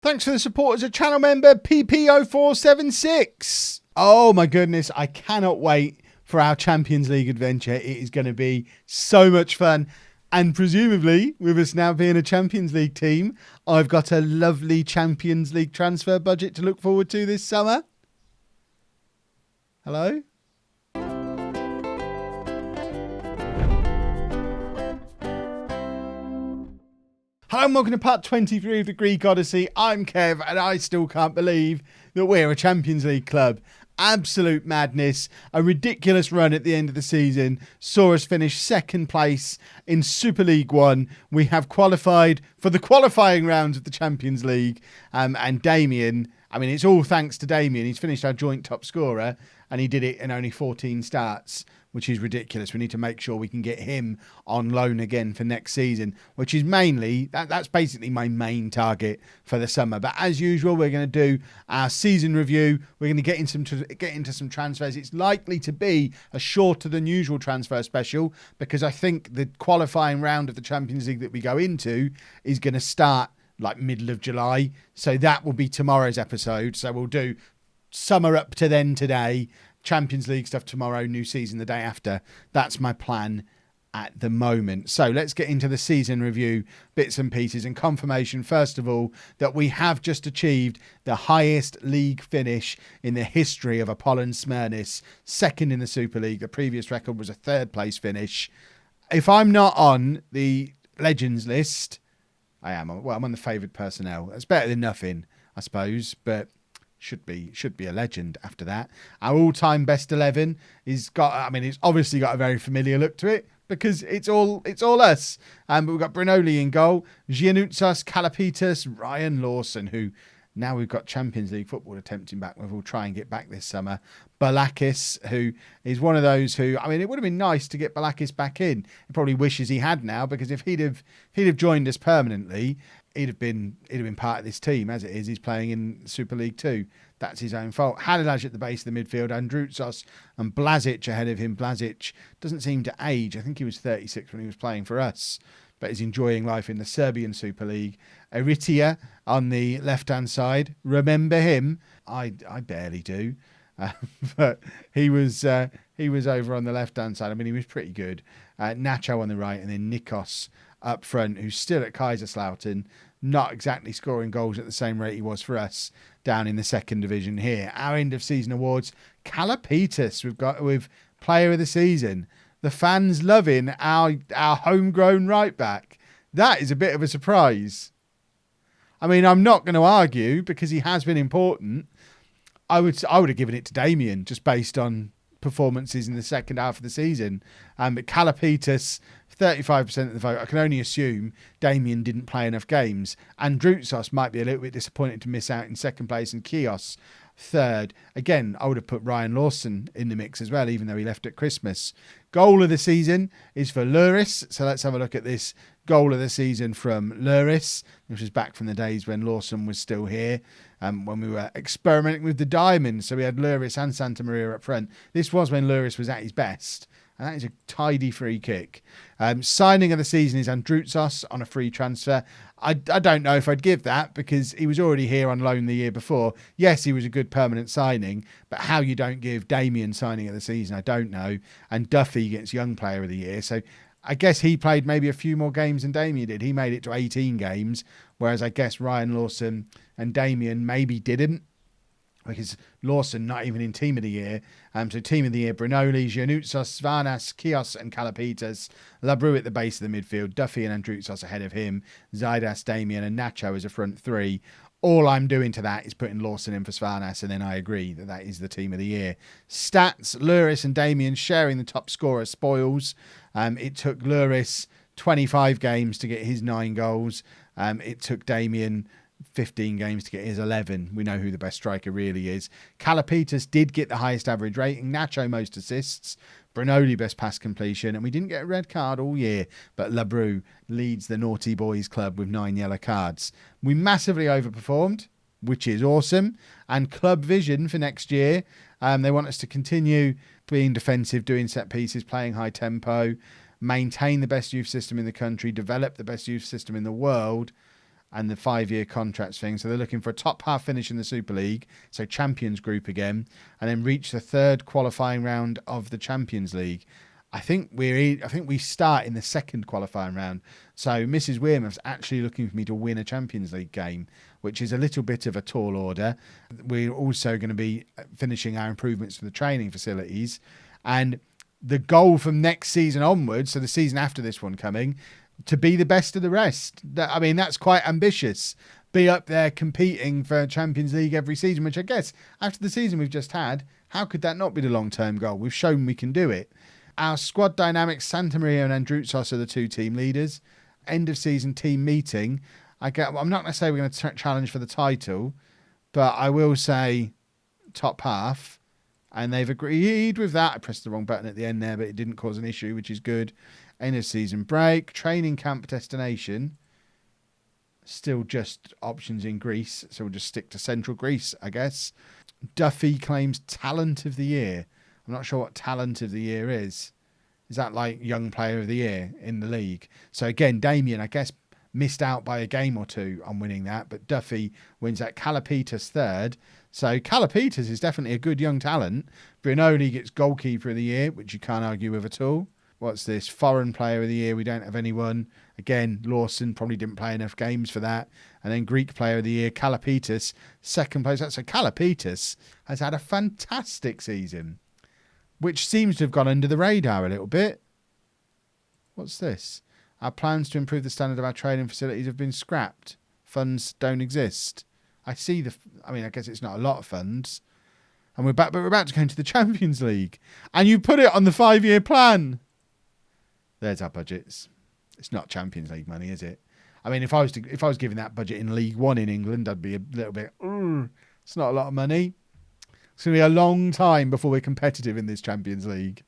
Thanks for the support as a channel member, PP0476. Oh my goodness, I cannot wait for our Champions League adventure. It is going to be so much fun. And presumably, with us now being a Champions League team, I've got a lovely Champions League transfer budget to look forward to this summer. Hello? Hello and welcome to part 23 of the Greek Odyssey. I'm Kev and I still can't believe that we're a Champions League club. Absolute madness. A ridiculous run at the end of the season saw us finish second place in Super League 1. We have qualified for the qualifying rounds of the Champions League. And Damien, I mean, it's all thanks to Damien. He's finished our joint top scorer and he did it in only 14 starts, which is ridiculous. We need to make sure we can get him on loan again for next season, which is mainly, that's basically my main target for the summer. But as usual, we're going to do our season review. We're going to get into some transfers. It's likely to be a shorter than usual transfer special because I think the qualifying round of the Champions League that we go into is going to start like middle of July. So that will be tomorrow's episode. So we'll do summer up to then today, Champions League stuff tomorrow, new season the day after. That's my plan at the moment. So let's get into the season review bits and pieces and confirmation, first of all, that we have just achieved the highest league finish in the history of Apollon Smyrnis, second in the Super League. The previous record was a third place finish. If I'm not on the Legends list, I am. Well, I'm on the favoured personnel. That's better than nothing, I suppose, but should be a legend after that. Our all-time best 11 is got, I mean, it's obviously got a very familiar look to it because it's all us. But we've got Brunoli in goal, Giannoutsas, Kalapitas, Ryan Lawson, who now we've got Champions League football attempting back. We'll try and get back this summer. Balakis, who is one of those who, I mean, it would have been nice to get Balakis back in. He probably wishes he had now, because if he'd have joined us permanently, he'd have been part of this team. As it is, he's playing in Super League 2. That's his own fault. Hadalaj at the base of the midfield, Androutsos and Blazic ahead of him. Blazic doesn't seem to age. I think he was 36 when he was playing for us, but he's enjoying life in the Serbian Super League. Eritia on the left-hand side. Remember him? I barely do. But he was over on the left-hand side. I mean, he was pretty good. Nacho on the right, and then Nikos up front, who's still at Kaiserslautern, not exactly scoring goals at the same rate he was for us down in the second division here. Our end-of-season awards, Kalapitas, we've got with Player of the Season. The fans loving our homegrown right-back. That is a bit of a surprise. I mean, I'm not going to argue because he has been important. I would have given it to Damien just based on performances in the second half of the season. But Kalapitas, 35% of the vote. I can only assume Damien didn't play enough games. And Androutsos might be a little bit disappointed to miss out in second place, and Kios third. Again, I would have put Ryan Lawson in the mix as well, even though he left at Christmas. Goal of the season is for Luris. So let's have a look at this goal of the season from Luris, which is back from the days when Lawson was still here, when we were experimenting with the diamonds. So we had Luris and Santa Maria up front. This was when Luris was at his best. And that is a tidy free kick. Signing of the season is Androutsos on a free transfer. I don't know if I'd give that because he was already here on loan the year before. Yes, he was a good permanent signing, but how you don't give Damien signing of the season, I don't know. And Duffy gets young player of the year. So I guess he played maybe a few more games than Damien did. He made it to 18 games, whereas I guess Ryan Lawson and Damien maybe didn't, because Lawson not even in Team of the Year. So Team of the Year, Brunoli, Giannoutsas, Svarnas, Kios and Kalapitas. Labru at the base of the midfield. Duffy and Androutsos ahead of him. Zaidas, Damien and Nacho as a front three. All I'm doing to that is putting Lawson in for Svarnas, and then I agree that that is the Team of the Year. Stats, Luris and Damien sharing the top scorer spoils. It took Luris 25 games to get his 9 goals. It took Damien 15 games to get his 11. We know who the best striker really is. Kalapitas did get the highest average rating. Nacho most assists. Brunoli best pass completion. And we didn't get a red card all year, but Labru leads the Naughty Boys club with 9 yellow cards. We massively overperformed, which is awesome. And club vision for next year, they want us to continue being defensive, doing set pieces, playing high tempo, maintain the best youth system in the country, develop the best youth system in the world, and the 5-year contracts thing. So they're looking for a top half finish in the Super League, so Champions Group again, and then reach the 3rd qualifying round of the Champions League. I think we start in the 2nd qualifying round. So Mrs Wearmouth's actually looking for me to win a Champions League game, which is a little bit of a tall order. We're also going to be finishing our improvements to the training facilities, and the goal from next season onwards, so the season after this one coming, to be the best of the rest. I mean, that's quite ambitious. Be up there competing for Champions League every season, which I guess after the season we've just had, how could that not be the long-term goal? We've shown we can do it. Our squad dynamics, Santa Maria and Androutsos are the 2 team leaders. End of season team meeting. I'm not going to say we're going to challenge for the title, but I will say top half. And they've agreed with that. I pressed the wrong button at the end there, but it didn't cause an issue, which is good. End of season break. Training camp destination. Still just options in Greece, so we'll just stick to Central Greece, I guess. Duffy claims Talent of the Year. I'm not sure what Talent of the Year is. Is that like Young Player of the Year in the league? So again, Damien, I guess, missed out by a game or 2 on winning that, but Duffy wins that. Kalapitas 3rd. So Kalapitas is definitely a good young talent. Brinoli gets Goalkeeper of the Year, which you can't argue with at all. What's this? Foreign Player of the Year. We don't have anyone. Again, Lawson probably didn't play enough games for that. And then Greek Player of the Year, Kalapitas, 2nd place. So Kalapitas has had a fantastic season, which seems to have gone under the radar a little bit. What's this? Our plans to improve the standard of our training facilities have been scrapped. Funds don't exist. I guess it's not a lot of funds. And we're about to go into the Champions League. And you put it on the 5-year plan. There's our budgets. It's not Champions League money, is it? I mean, if I was given that budget in League One in England, I'd be a little bit, it's not a lot of money. It's going to be a long time before we're competitive in this Champions League.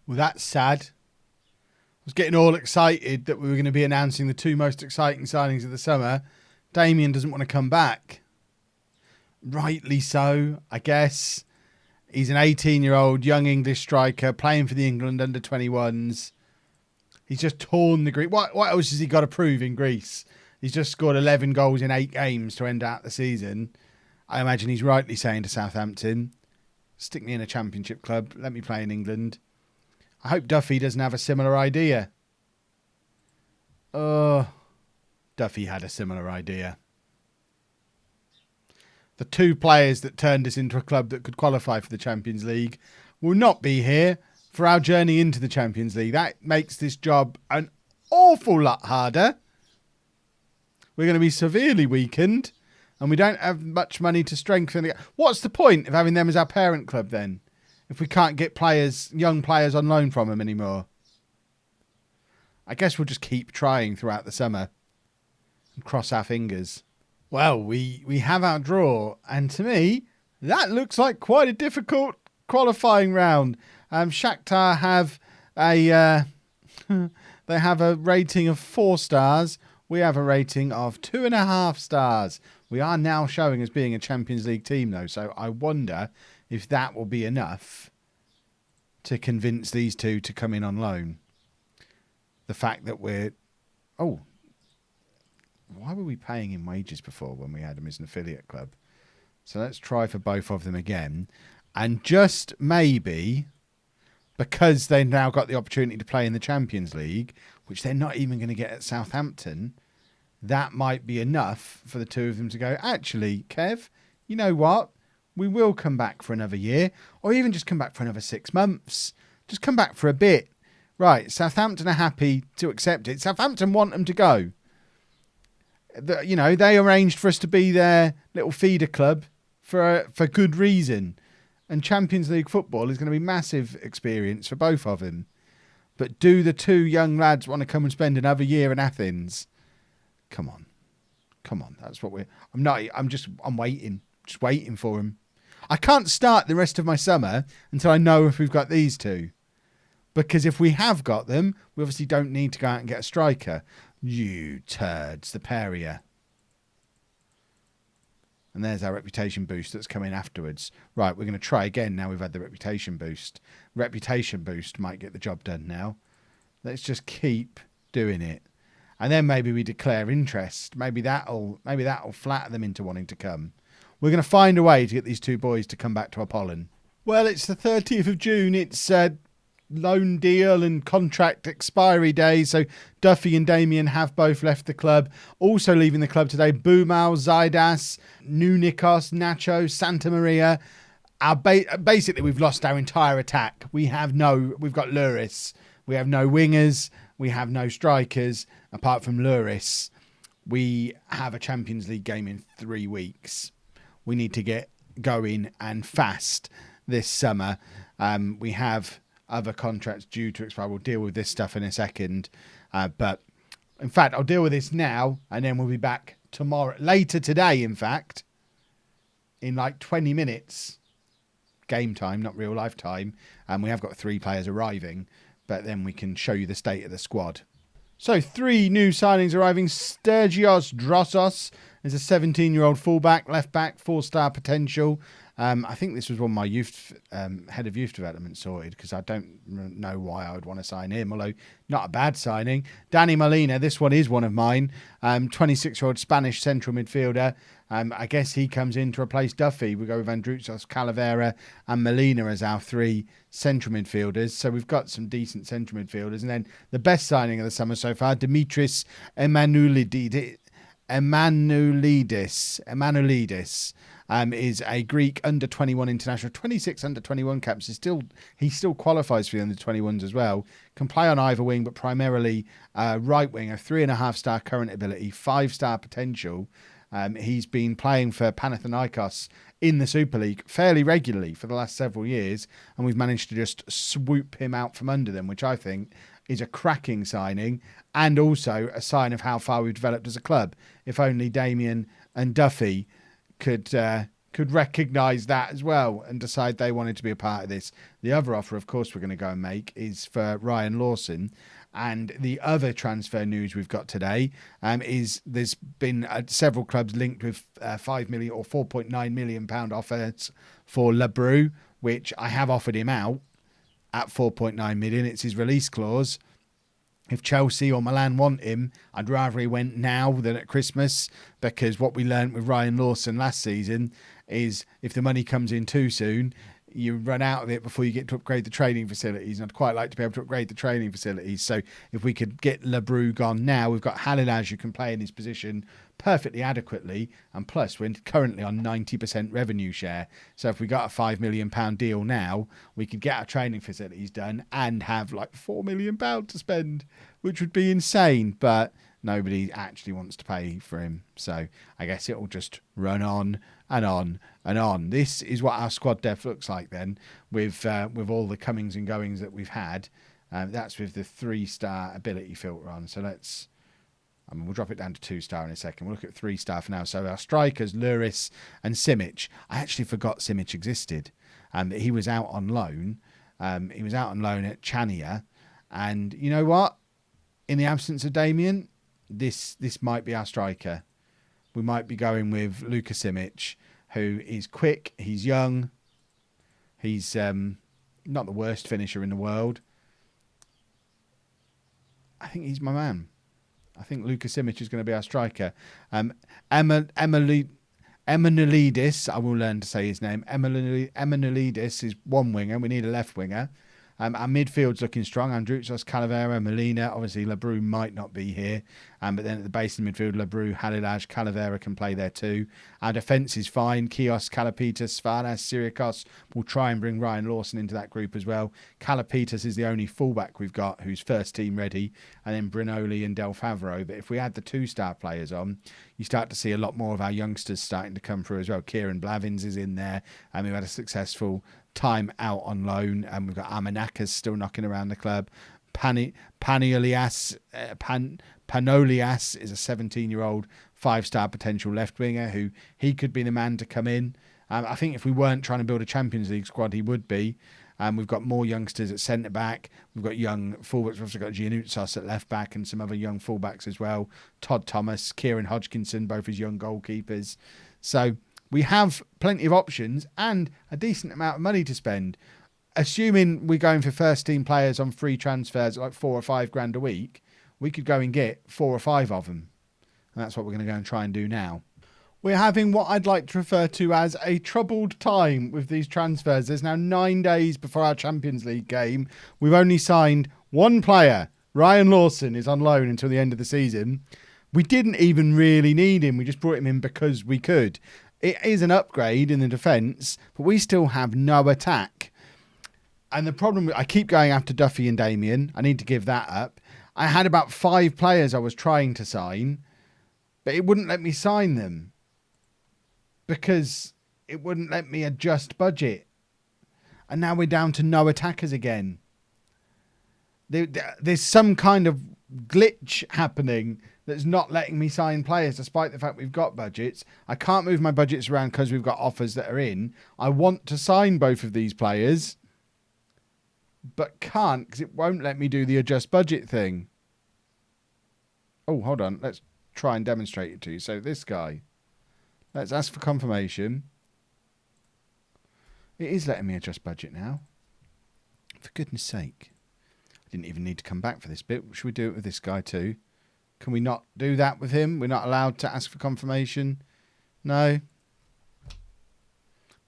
Well, that's sad. I was getting all excited that we were going to be announcing the 2 most exciting signings of the summer. Damien doesn't want to come back. Rightly so, I guess. He's an 18-year-old young English striker playing for the England under-21s. He's just torn the Greece. What else has he got to prove in Greece? He's just scored 11 goals in 8 games to end out the season. I imagine he's rightly saying to Southampton, stick me in a championship club, let me play in England. I hope Duffy doesn't have a similar idea. Oh, Duffy had a similar idea. The 2 players that turned us into a club that could qualify for the Champions League will not be here for our journey into the Champions League. That makes this job an awful lot harder. We're going to be severely weakened, and we don't have much money to strengthen it. What's the point of having them as our parent club then, if we can't get young players on loan from them anymore? I guess we'll just keep trying throughout the summer and cross our fingers. Well, we have our draw, and to me, that looks like quite a difficult qualifying round. Shakhtar have they have a rating of 4 stars. We have a rating of 2.5 stars. We are now showing as being a Champions League team, though, so I wonder if that will be enough to convince these 2 to come in on loan. The fact that why were we paying him wages before when we had him as an affiliate club? So let's try for both of them again. And just maybe, because they've now got the opportunity to play in the Champions League, which they're not even going to get at Southampton, that might be enough for the 2 of them to go, actually, Kev, you know what? We will come back for another year, or even just come back for another 6 months. Just come back for a bit. Right, Southampton are happy to accept it. Southampton want them to go. They arranged for us to be their little feeder club for good reason. And Champions League football is going to be massive experience for both of them. But do the 2 young lads want to come and spend another year in Athens? Come on. That's what I'm waiting. Just waiting for them. I can't start the rest of my summer until I know if we've got these 2. Because if we have got them, we obviously don't need to go out and get a striker. You turds, the pair of you. And there's our reputation boost that's coming afterwards. Right, we're going to try again now we've had the reputation boost. Reputation boost might get the job done now. Let's just keep doing it. And then maybe we declare interest. Maybe that'll flatter them into wanting to come. We're going to find a way to get these two boys to come back to Apollon. Well, it's the 30th of June. It's loan deal and contract expiry day. So Duffy and Damien have both left the club. Also leaving the club today, Bumal, Zaidas, Nunikos, Nacho, Santa Maria. Basically, we've lost our entire attack. We've got Luris. We have no wingers. We have no strikers apart from Luris. We have a Champions League game in 3 weeks. We need to get going and fast this summer. We have other contracts due to expire. We'll deal with this stuff in a second. But in fact, I'll deal with this now and then we'll be back later today, in fact, in like 20 minutes. Game time, not real life time. And we have got 3 players arriving, but then we can show you the state of the squad. So 3 new signings arriving. Stergios Drossos is a 17-year-old fullback, left back, 4-star potential. I think this was one my head of youth development sorted, because I don't know why I would want to sign him, although not a bad signing. Danny Molina, this one is one of mine. 26-year-old Spanish central midfielder. I guess he comes in to replace Duffy. We go with Androutsos, Calavera and Molina as our 3 central midfielders. So we've got some decent central midfielders. And then the best signing of the summer so far, Dimitris Emanuelidis, is a Greek under-21 international, 26 under-21 caps. He still qualifies for the under-21s as well. Can play on either wing, but primarily right wing, a 3.5-star current ability, 5-star potential. He's been playing for Panathinaikos in the Super League fairly regularly for the last several years, and we've managed to just swoop him out from under them, which I think is a cracking signing and also a sign of how far we've developed as a club. If only Damien and Duffy could recognise that as well and decide they wanted to be a part of this. The other offer, of course, we're going to go and make is for Ryan Lawson. And the other transfer news we've got today is there's been several clubs linked with 5 million or £4.9 million offers for LeBrew, which I have offered him out at 4.9 million. It's his release clause. If Chelsea or Milan want him, I'd rather he went now than at Christmas, because what we learned with Ryan Lawson last season is if the money comes in too soon, you run out of it before you get to upgrade the training facilities. And I'd quite like to be able to upgrade the training facilities. So if we could get LeBrew gone now, we've got Halilaj who can play in his position perfectly adequately. And plus, we're currently on 90% revenue share. So if we got a £5 million deal now, we could get our training facilities done and have like £4 million to spend, which would be insane. But nobody actually wants to pay for him. So I guess it'll just run on and on and on. This is what our squad depth looks like then, with all the comings and goings that we've had. That's with the 3-star ability filter on. So we'll drop it down to 2-star in a second. We'll look at 3-star for now. So our strikers, Luris and Simic. I actually forgot Simic existed. He was out on loan. He was out on loan at Chania. And you know what? In the absence of Damien, this might be our striker. We might be going with Luka Simic, who is quick, he's young, he's not the worst finisher in the world. I think he's my man. I think Luka Simic is going to be our striker. Emanuelidis, I will learn to say his name. Emanuelidis is one winger. We need a left winger. Our midfield's looking strong. Androutsos, Calavera, Molina. Obviously, LeBrew might not be here. But then at the base of the midfield, LeBrew, Halilaj, Calavera can play there too. Our defence is fine. Kios, Kalapitas, Svarnas, Syrikos. We'll try and bring Ryan Lawson into that group as well. Kalapitas is the only fullback we've got who's first team ready. And then Brinoli and Del Favro. But if we add the 2-star players on, you start to see a lot more of our youngsters starting to come through as well. Kieran Blavins is in there. And we've had a successful time out on loan, and we've got Amanakas still knocking around the club. Panolias is a 17-year-old 5-star potential left winger who he could be the man to come in. I think if we weren't trying to build a Champions League squad, he would be. We've got more youngsters at centre back. We've got young fullbacks. We've also got Giannoutsos at left back and some other young fullbacks as well. Todd Thomas, Kieran Hodgkinson, both as young goalkeepers. So we have plenty of options and a decent amount of money to spend. Assuming we're going for first team players on free transfers at like $4 or $5 grand a week, we could go and get 4 or 5 of them. And that's what we're going to go and try and do now. We're having what I'd like to refer to as a troubled time with these transfers. There's now 9 days before our Champions League game. We've only signed one player. Ryan Lawson is on loan until the end of the season. We didn't even really need him. We just brought him in because we could. It is an upgrade in the defence, but we still have no attack. And the problem, I keep going after Duffy and Damien. I need to give that up. I had about 5 players I was trying to sign, but it wouldn't let me sign them because it wouldn't let me adjust budget. And now we're down to no attackers again. There's some kind of glitch happening that's not letting me sign players despite the fact we've got budgets. I can't move my budgets around because we've got offers that are in. I want to sign both of these players, but can't because it won't let me do the adjust budget thing. Oh, hold on. Let's try and demonstrate it to you. So this guy, let's ask for confirmation. It is letting me adjust budget now. For goodness sake. I didn't even need to come back for this bit. Should we do it with this guy too? Can we not do that with him? We're not allowed to ask for confirmation? No.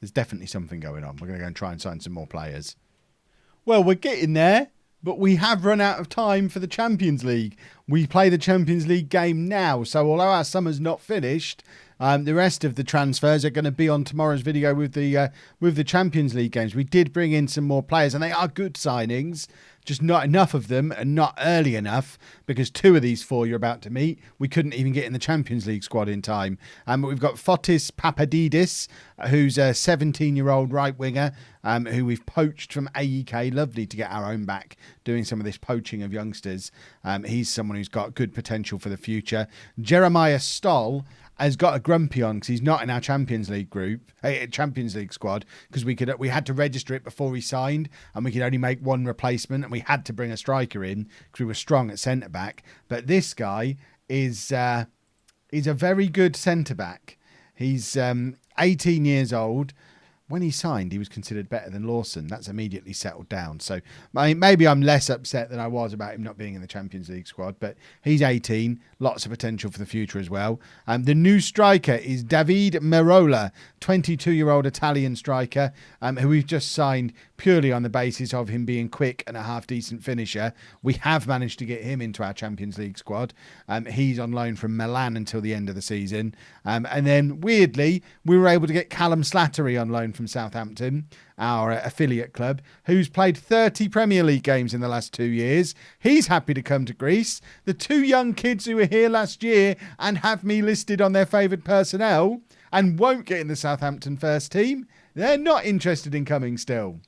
There's definitely something going on. We're going to go and try and sign some more players. Well, we're getting there, but we have run out of time for the Champions League. We play the Champions League game now, so although our summer's not finished, the rest of the transfers are going to be on tomorrow's video with the Champions League games. We did bring in some more players, and they are good signings, just not enough of them and not early enough because 2 of these 4 you're about to meet, we couldn't even get in the Champions League squad in time. But we've got Fotis Papadidis, who's a 17-year-old right winger who we've poached from AEK. Lovely to get our own back doing some of this poaching of youngsters. He's someone who's got good potential for the future. Jeremiah Stoll has got a grumpy on because he's not in our Champions League Champions League squad, because we had to register it before he signed, and we could only make 1 replacement, and we had to bring a striker in because we were strong at centre back. But this guy is a very good centre back. He's 18 years old. When he signed, he was considered better than Lawson. That's immediately settled down. So maybe I'm less upset than I was about him not being in the Champions League squad. But he's 18. Lots of potential for the future as well. The new striker is David Merola, 22-year-old Italian striker, who we've just signed purely on the basis of him being quick and a half-decent finisher. We have managed to get him into our Champions League squad. He's on loan from Milan until the end of the season. And then, weirdly, we were able to get Callum Slattery on loan from Southampton, our affiliate club, who's played 30 Premier League games in the last 2 years. He's happy to come to Greece. The 2 young kids who were here last year and have me listed on their favoured personnel and won't get in the Southampton first team, they're not interested in coming still.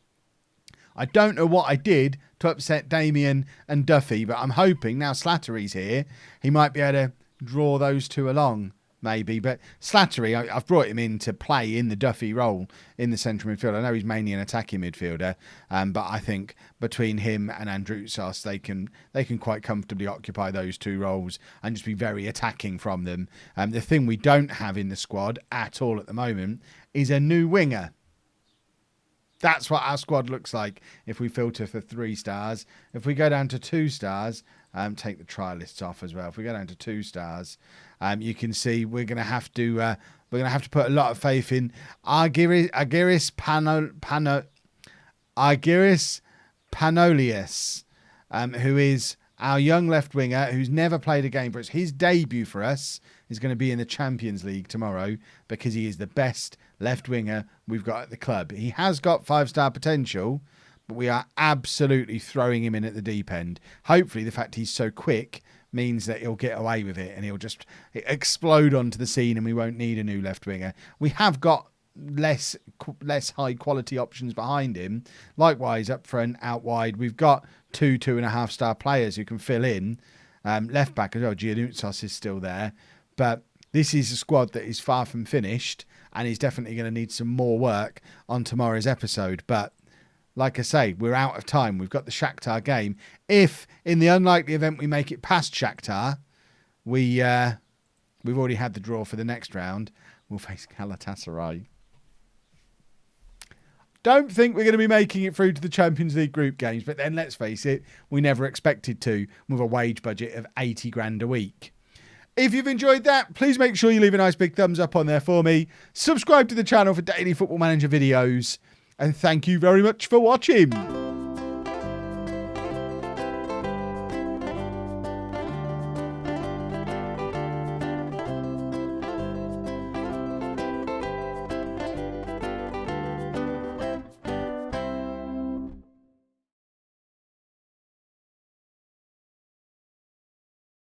I don't know what I did to upset Damien and Duffy, but I'm hoping now Slattery's here, he might be able to draw those 2 along. Maybe, but Slattery, I've brought him in to play in the Duffy role in the central midfield. I know he's mainly an attacking midfielder, but I think between him and Androutsos, they can quite comfortably occupy those 2 roles and just be very attacking from them. The thing we don't have in the squad at all at the moment is a new winger. That's what our squad looks like if we filter for 3 stars. If we go down to 2 stars, take the trialists off as well. If we go down to 2 stars, you can see we're going to have to put a lot of faith in Argyris Panolius, who is our young left winger who's never played a game for us. His debut for us is going to be in the Champions League tomorrow because he is the best left winger we've got at the club. He has got 5-star potential, but we are absolutely throwing him in at the deep end. Hopefully the fact he's so quick means that he'll get away with it and he'll just explode onto the scene and we won't need a new left winger. We have got less high quality options behind him. Likewise, up front, out wide, we've got 2.5-star players who can fill in. Left back as well, Giannoutzos is still there. But this is a squad that is far from finished and is definitely going to need some more work on tomorrow's episode. But like I say, we're out of time. We've got the Shakhtar game. If, in the unlikely event we make it past Shakhtar, we've already had the draw for the next round. We'll face Galatasaray. Don't think we're going to be making it through to the Champions League group games, but then let's face it, we never expected to with a wage budget of 80 grand a week. If you've enjoyed that, please make sure you leave a nice big thumbs up on there for me. Subscribe to the channel for daily Football Manager videos. And thank you very much for watching.